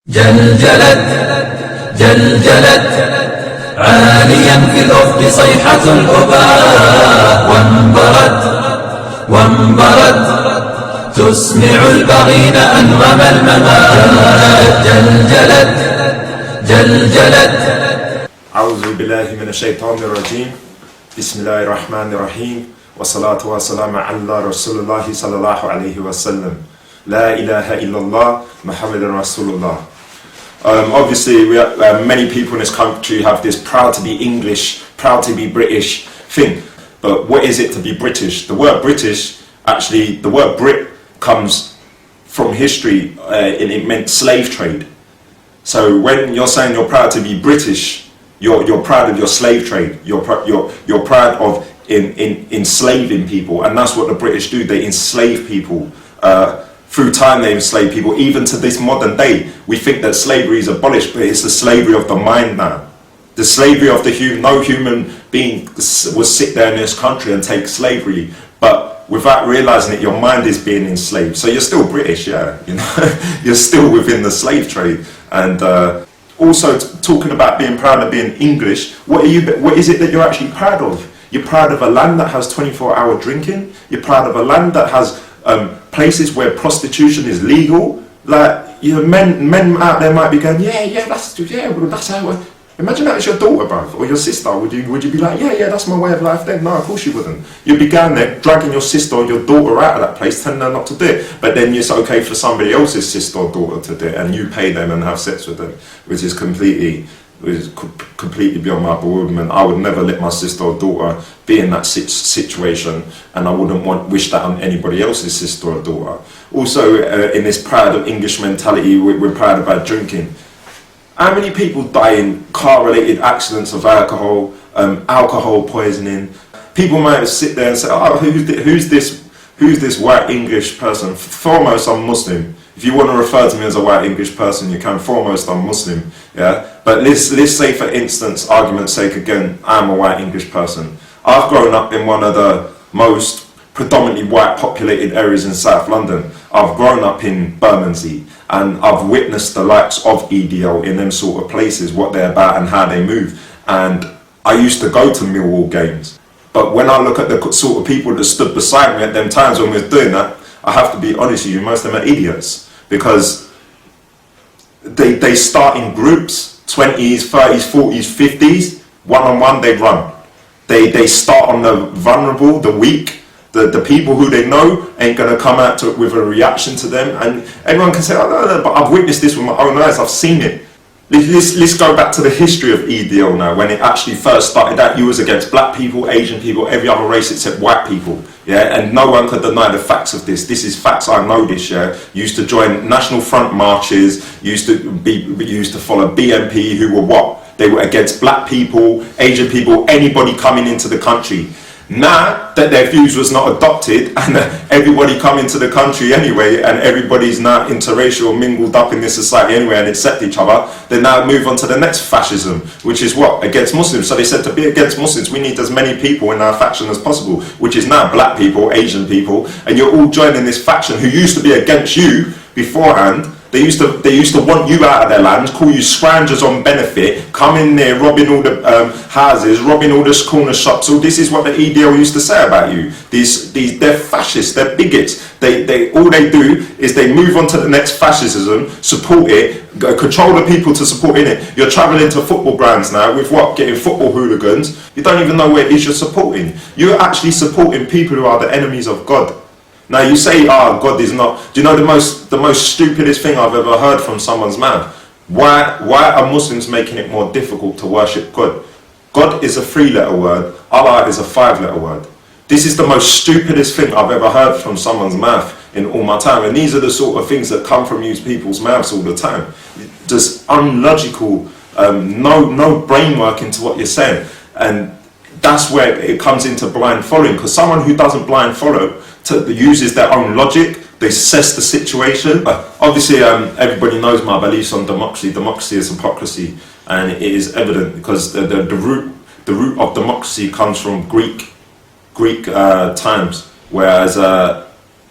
جلجلت جلجلت عاليا في الأفق صيحة الأباء وانبرت تسمع البغين أنغم الممات. جلجلت أعوذ بالله من الشيطان الرجيم. بسم الله الرحمن الرحيم، والصلاة والسلام على رسول الله صلى الله عليه وسلم. لا إله إلا الله محمد رسول الله. Obviously, many people in this country have this proud to be English, proud to be British thing. But what is it to be British? The word British, actually, the word Brit comes from history, and it meant slave trade. So when you're saying you're proud to be British, you're proud of your slave trade. You're proud of enslaving people, and that's what the British do. They enslave people. Through time they enslave people. Even to this modern day, we think that slavery is abolished, but it's the slavery of the mind now. The slavery of the human. No human being will sit there in this country and take slavery, but without realizing it, your mind is being enslaved. So you're still British, yeah. You know, you're still within the slave trade. And also talking about being proud of being English, what is it that you're actually proud of? You're proud of a land that has 24-hour drinking. You're proud of a land that has places where prostitution is legal. Like, you know, men out there might be going, that's how. Imagine that as your daughter, bruv, or your sister. Would you be like, yeah, that's my way of life? Then no, of course you wouldn't. You'd be going there dragging your sister or your daughter out of that place, telling her not to do it. But then it's okay for somebody else's sister or daughter to do it, and you pay them and have sex with them, which is completely beyond my bewilderment. I would never let my sister or daughter be in that situation, and I wouldn't wish that on anybody else's sister or daughter. Also, in this proud of English mentality, we're proud about drinking. How many people die in car-related accidents of alcohol, alcohol poisoning? People might sit there and say, "Oh, who's this white English person?" Foremost, I'm Muslim. If you want to refer to me as a white English person, you can. Foremost, I'm Muslim. Yeah. But let's say, for instance, argument's sake, again, I'm a white English person. I've grown up in one of the most predominantly white populated areas in South London. I've grown up in Bermondsey, and I've witnessed the likes of EDL in them sort of places, what they're about and how they move. And I used to go to Millwall games. But when I look at the sort of people that stood beside me at them times when we were doing that, I have to be honest with you, most of them are idiots, because they start in groups, 20s, 30s, 40s, 50s, one-on-one they run. They start on the vulnerable, the weak, the people who they know ain't going to come out with a reaction to them. And everyone can say, "Oh, no, but I've witnessed this with my own eyes, I've seen it." Let's go back to the history of EDL now. When it actually first started out, you was against black people, Asian people, every other race except white people. Yeah, and no one could deny the facts of this. This is facts, I know this, yeah. You used to join National Front marches, used to follow BNP, who were what? They were against black people, Asian people, anybody coming into the country. Now that their views was not adopted, and everybody come into the country anyway, and everybody's now interracial, mingled up in this society anyway, and accept each other, they now move on to the next fascism, which is what? Against Muslims. So they said, to be against Muslims, we need as many people in our faction as possible, which is now black people, Asian people, and you're all joining this faction who used to be against you beforehand. They used to want you out of their lands, call you scroungers on benefit, come in there robbing all the houses, robbing all the corner shops. So this is what the EDL used to say about you. They're fascists, they're bigots. All they do is they move on to the next fascism, support it, control the people to support in it. You're travelling to football grounds now with what? Getting football hooligans. You don't even know where it is you're supporting. You're actually supporting people who are the enemies of God. Now you say, God is not. Do you know the most stupidest thing I've ever heard from someone's mouth? Why are Muslims making it more difficult to worship God? God is a 3-letter word. Allah is a 5-letter word. This is the most stupidest thing I've ever heard from someone's mouth in all my time. And these are the sort of things that come from these people's mouths all the time. Just unlogical, no brain work into what you're saying. And that's where it comes into blind following. Because someone who doesn't blind follow, uses their own logic, they assess the situation. Obviously, everybody knows my beliefs on democracy. Democracy is hypocrisy, and it is evident because the root of democracy comes from Greek times, whereas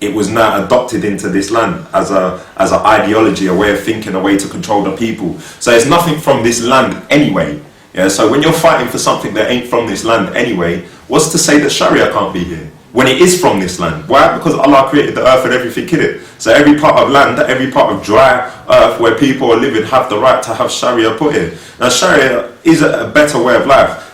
it was now adopted into this land as an ideology, a way of thinking, a way to control the people. So it's nothing from this land anyway. Yeah. So when you're fighting for something that ain't from this land anyway, what's to say that Sharia can't be here when it is from this land? Why? Because Allah created the earth and everything in it. So every part of land, every part of dry earth where people are living have the right to have Sharia put in. Now Sharia is a better way of life.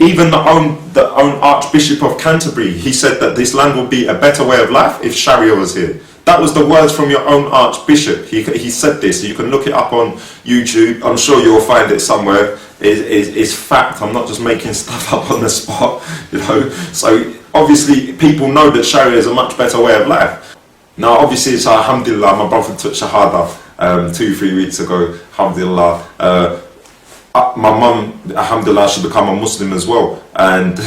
Even the own Archbishop of Canterbury, he said that this land would be a better way of life if Sharia was here. That was the words from your own Archbishop. He said this. You can look it up on YouTube. I'm sure you'll find it somewhere. It's fact. I'm not just making stuff up on the spot, you know. So obviously people know that Sharia is a much better way of life. Now obviously it's alhamdulillah, my brother took Shahada 2-3 weeks ago, alhamdulillah. My mum, alhamdulillah, she become a Muslim as well. And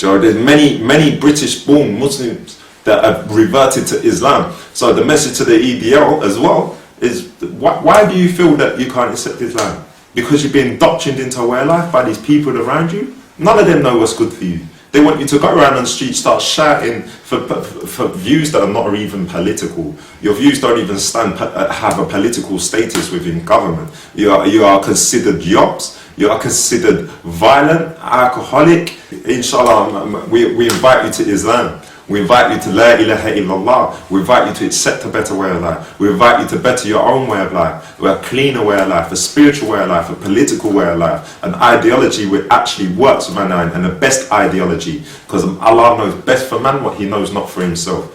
you know, there's many British born Muslims that have reverted to Islam. So the message to the EDL as well is, why do you feel that you can't accept Islam? Because you're being indoctrinated into a way of life by these people around you? None of them know what's good for you. They want you to go around on the street, start shouting for views that are not even political. Your views don't even have a political status within government. You are considered yobs. You are considered violent, alcoholic. Inshallah, we invite you to Islam. We invite you to La ilaha illallah. We invite you to accept a better way of life. We invite you to better your own way of life, a cleaner way of life, a spiritual way of life, a political way of life, an ideology which actually works for mankind, and the best ideology, because Allah knows best for man what he knows not for himself.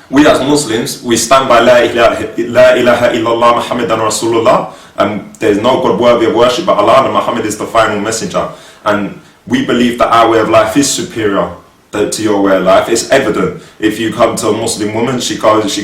We as Muslims, we stand by La ilaha illallah Muhammadan Rasulullah, and there's no God worthy of worship but Allah, and Muhammad is the final messenger. And we believe that our way of life is superior to your way of life. It's evident. If you come to a Muslim woman, she covers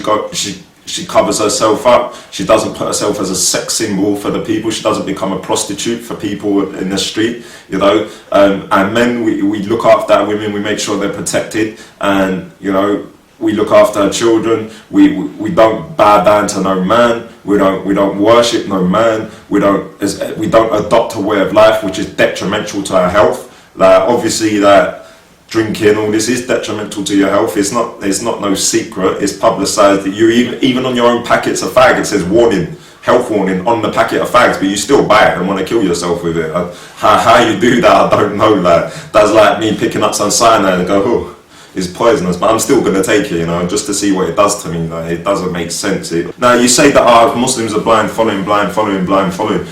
herself up. She doesn't put herself as a sex symbol for the people. She doesn't become a prostitute for people in the street, you know. And men, we look after our women. We make sure they're protected, and you know, we look after our children. We don't bow down to no man. We don't worship no man. We don't adopt a way of life which is detrimental to our health. Like obviously that drinking, all this is detrimental to your health. It's not no secret. It's publicised that you even on your own packets of fag, it says warning, health warning on the packet of fags, but you still buy it and want to kill yourself with it. How you do that, I don't know. Like that's like me picking up some cyanide and go, oh, it's poisonous, but I'm still gonna take it, you know, just to see what it does to me. Like it doesn't make sense. Now you say that Muslims are blind following. We're not blind following.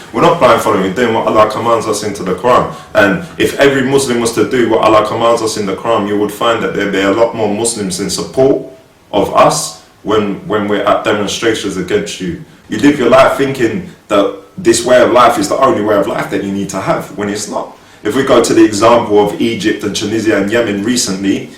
We're doing what Allah commands us into the Quran. And if every Muslim was to do what Allah commands us in the Quran, you would find that there'd be a lot more Muslims in support of us when we're at demonstrations against you. You live your life thinking that this way of life is the only way of life that you need to have, when it's not. If we go to the example of Egypt and Tunisia and Yemen recently,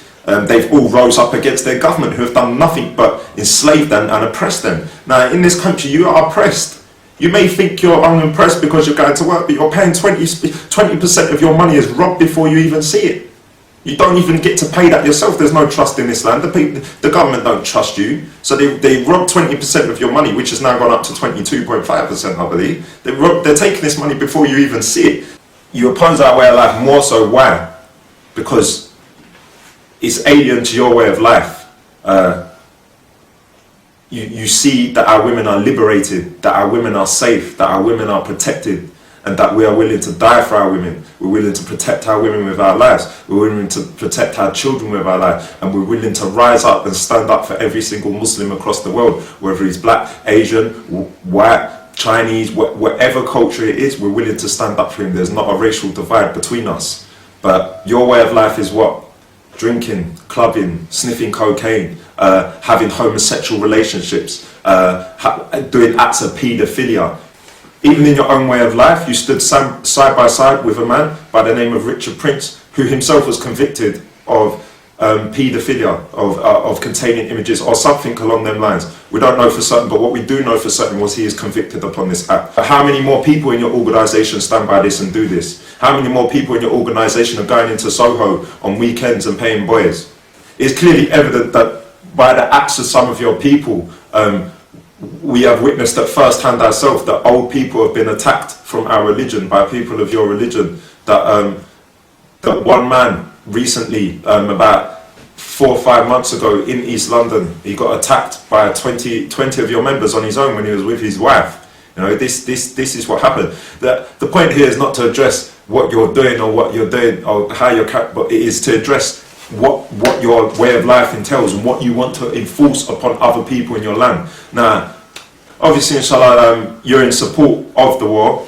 they've all rose up against their government, who have done nothing but enslave them and oppress them. Now in this country you are oppressed. You may think you're unimpressed because you're going to work, but you're paying 20% of your money is robbed before you even see it. You don't even get to pay that yourself. There's no trust in this land. The government don't trust you. So they rob 20% of your money, which has now gone up to 22.5%, I believe. They're taking this money before you even see it. You oppose our way of life more so. Why? Because it's alien to your way of life. You see that our women are liberated, that our women are safe, that our women are protected, and that we are willing to die for our women. We're willing to protect our women with our lives. We're willing to protect our children with our lives. And we're willing to rise up and stand up for every single Muslim across the world, whether he's black, Asian, white, Chinese, whatever culture it is, we're willing to stand up for him. There's not a racial divide between us. But your way of life is what? Drinking, clubbing, sniffing cocaine, having homosexual relationships, doing acts of paedophilia. Even in your own way of life, you stood side by side with a man by the name of Richard Prince, who himself was convicted of paedophilia, of containing images or something along them lines. We don't know for certain, but what we do know for certain was he is convicted upon this act. How many more people in your organisation stand by this and do this? How many more people in your organisation are going into Soho on weekends and paying boys? It's clearly evident that by the acts of some of your people, we have witnessed at first hand ourselves that old people have been attacked from our religion by people of your religion. That one man recently, about 4 or 5 months ago in East London, he got attacked by 20 of your members on his own when he was with his wife. You know, this is what happened. The point here is not to address what you're doing or how you're, but it is to address what your way of life entails and what you want to enforce upon other people in your land. Now, obviously, inshallah, you're in support of the war.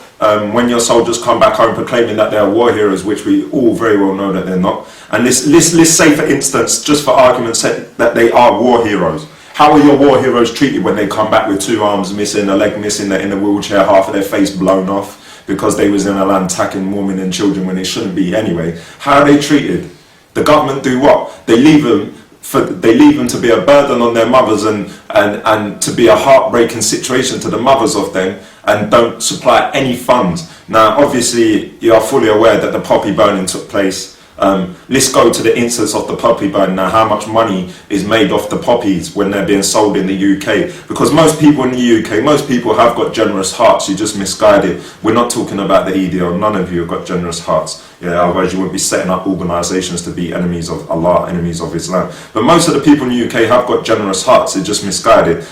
When your soldiers come back home proclaiming that they're war heroes, which we all very well know that they're not. And let's say, for instance, just for argument's sake, that they are war heroes. How are your war heroes treated when they come back with 2 arms missing, a leg missing, they're in a wheelchair, half of their face blown off because they was in a land attacking women and children when they shouldn't be anyway? How are they treated? The government do what? They leave them to be a burden on their mothers and to be a heartbreaking situation to the mothers of them, and don't supply any funds. Now, obviously, you are fully aware that the poppy burning took place. Let's go to the instance of the poppy burn now. How much money is made off the poppies when they're being sold in the UK? Because most people in the UK, most people have got generous hearts. You just misguided. We're not talking about the EDL. None of you have got generous hearts. Yeah, otherwise you wouldn't be setting up organisations to be enemies of Allah, enemies of Islam. But most of the people in the UK have got generous hearts. They're just misguided.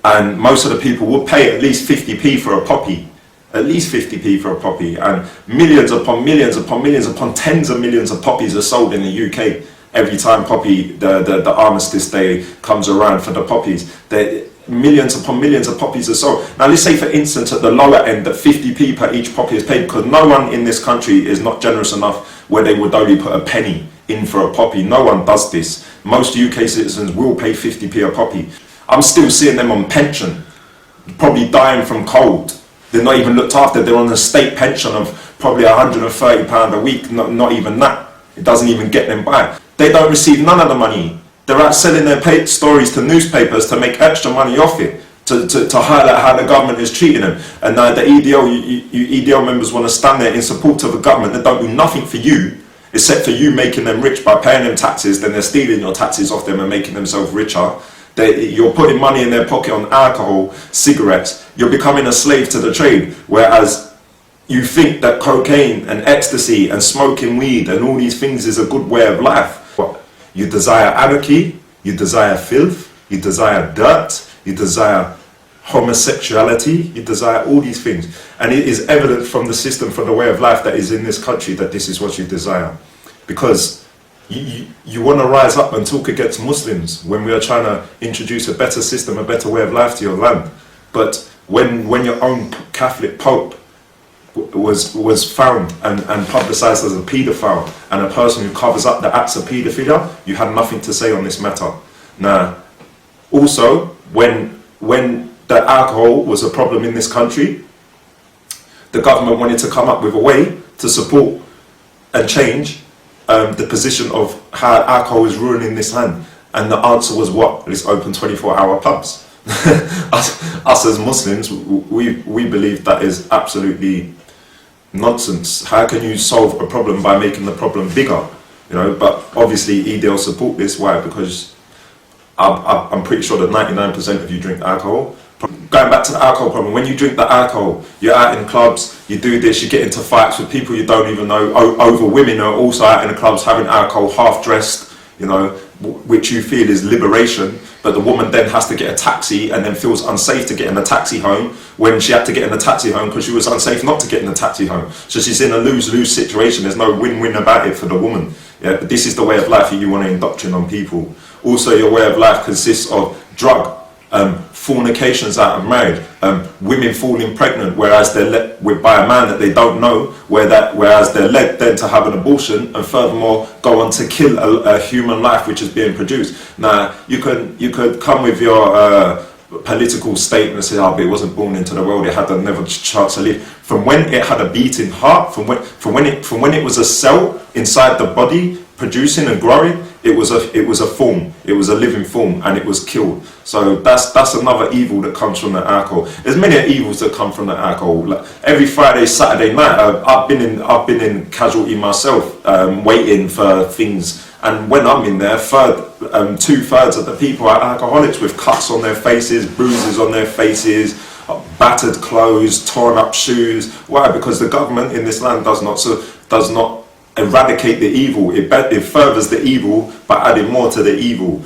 And most of the people will pay at least 50p for a poppy. At least 50p for a poppy, and millions upon millions upon millions upon tens of millions of poppies are sold in the UK every time the armistice day comes around for the poppies. Millions upon millions of poppies are sold. Now let's say, for instance, at the lower end that 50p per each poppy is paid, because no one in this country is not generous enough where they would only put a penny in for a poppy. No one does this. Most UK citizens will pay 50p a poppy. I'm still seeing them on pension, probably dying from cold. They're not even looked after. They're on a state pension of probably £130 a week, not even that. It doesn't even get them by. They don't receive none of the money. They're out selling their stories to newspapers to make extra money off it, to highlight how the government is treating them. And the EDL, you EDL members want to stand there in support of a government that don't do nothing for you, except for you making them rich by paying them taxes. Then they're stealing your taxes off them and making themselves richer. You're putting money in their pocket on alcohol, cigarettes. You're becoming a slave to the trade, whereas you think that cocaine and ecstasy and smoking weed and all these things is a good way of life. What? You desire anarchy, you desire filth, you desire dirt, you desire homosexuality, you desire all these things. And it is evident from the system, from the way of life that is in this country, that this is what you desire. Because you want to rise up and talk against Muslims when we are trying to introduce a better system, a better way of life to your land. But when your own Catholic Pope was found and publicised as a paedophile and a person who covers up the acts of paedophilia, you had nothing to say on this matter. Now, also, when the alcohol was a problem in this country, the government wanted to come up with a way to support and change the position of how alcohol is ruining this land. And the answer was what? Let's open 24-hour pubs. us as Muslims, we believe that is absolutely nonsense. How can you solve a problem by making the problem bigger? You know, but obviously EDL support this. Why? Because I'm pretty sure that 99% of you drink alcohol. Going back to the alcohol problem, when you drink the alcohol, you're out in clubs, you do this, you get into fights with people you don't even know, over women who are also out in the clubs having alcohol, half dressed, you know, which you feel is liberation, but the woman then has to get a taxi and then feels unsafe to get in the taxi home when she had to get in the taxi home because she was unsafe not to get in the taxi home. So she's in a lose-lose situation. There's no win-win about it for the woman. Yeah, but this is the way of life you want to indoctrinate on people. Also, your way of life consists of drug, fornications out of marriage, women falling pregnant whereas they're led by a man that they don't know, whereas they're led then to have an abortion and furthermore go on to kill a human life which is being produced. Now you could come with your political statement and say, oh, but it wasn't born into the world, it had never chance to live. From when it had a beating heart, from when it was a cell inside the body producing and growing, it was a form, it was a living form, and it was killed. So that's another evil that comes from the alcohol. There's many evils that come from the alcohol. Like every Friday, Saturday night, I've been in casualty myself, waiting for things. And when I'm in there, 2/3 of the people are alcoholics with cuts on their faces, bruises on their faces, battered clothes, torn up shoes. Why? Because the government in this land does not eradicate the evil. It furthers the evil by adding more to the evil.